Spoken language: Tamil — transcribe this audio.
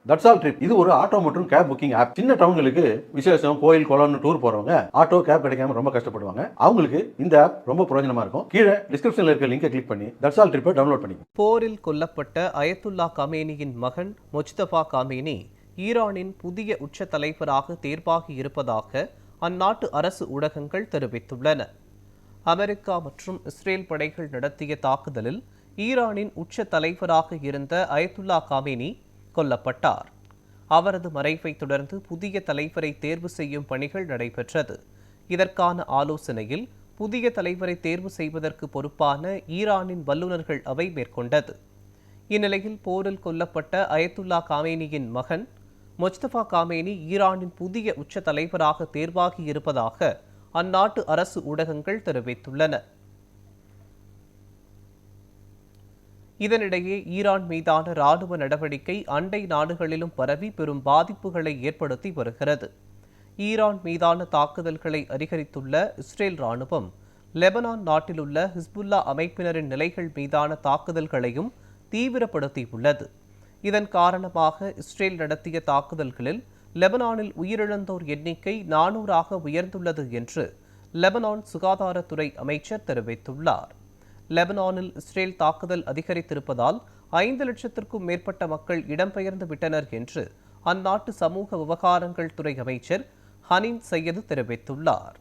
தட்ஸ் ஆல் ட்ரிப் இது ஒரு ஆட்டோ மற்றும் கேப் புக்கிங் ஆப். சின்ன டவுன்களுக்கு விசேஷம், கோயில், குளம்னு டூர் போறவங்க ஆட்டோ கேப் கிடைக்காம ரொம்ப கஷ்டப்படுவாங்க. அவங்களுக்கு இந்த ஆப் ரொம்ப பிரயோஜனமா இருக்கும். கீழே டிஸ்கிரிப்ஷன்ல இருக்க லிங்கை கிளிக் பண்ணி தட்ஸ் ஆல் ட்ரிப்பை டவுன்லோட் பண்ணி. போரில் கொல்லப்பட்ட அயத்துல்லா கமேனியின் மகன் முஜ்தபா கமேனி ஈரானின் புதிய உச்ச தலைவராக தேர்வாகி இருப்பதாக அந்நாட்டு அரசு ஊடகங்கள் தெரிவித்துள்ளன. அமெரிக்கா மற்றும் இஸ்ரேல் படைகள் நடத்திய தாக்குதலில் ஈரானின் உச்ச தலைவராக இருந்த அயத்துல்லா கமேனி கொல்லப்பட்டார். அவரது மறைவை தொடர்ந்து புதிய தலைவரை தேர்வு செய்யும் பணிகள் நடைபெற்றது. இதற்கான ஆலோசனையில் புதிய தலைவரை தேர்வு செய்வதற்கு பொறுப்பான ஈரானின் வல்லுநர்கள் அவை மேற்கொண்டது. இந்நிலையில் போரில் கொல்லப்பட்ட அயத்துல்லா காமேனியின் மகன் முஜ்தபா காமேனி ஈரானின் புதிய உச்ச தலைவராக தேர்வாகி இருப்பதாக அந்நாட்டு அரசு ஊடகங்கள் தெரிவித்துள்ளன. இதனிடையே ஈரான் மீதான ராணுவ நடவடிக்கை அண்டை நாடுகளிலும் பரவி பெரும் பாதிப்புகளை ஏற்படுத்தி வருகிறது. ஈரான் மீதான தாக்குதல்களை அதிகரித்துள்ள இஸ்ரேல் ராணுவம் லெபனான் நாட்டிலுள்ள ஹிஸ்புல்லா அமைப்பினரின் நிலைகள் மீதான தாக்குதல்களையும் தீவிரப்படுத்தியுள்ளது. இதன் காரணமாக இஸ்ரேல் நடத்திய தாக்குதல்களில் லெபனானில் உயிரிழந்தோர் எண்ணிக்கை 400ஆக உயர்ந்துள்ளது என்று லெபனான் சுகாதாரத்துறை அமைச்சர் தெரிவித்துள்ளார். லெபனானில் இஸ்ரேல் தாக்குதல் அதிகரித்திருப்பதால் 5 லட்சத்திற்கும் மேற்பட்ட மக்கள் இடம்பெயர்ந்து விட்டனர் என்று அந்நாட்டு சமூக விவகாரங்கள் துறை அமைச்சர் ஹனீன் சையது தெரிவித்துள்ளார்.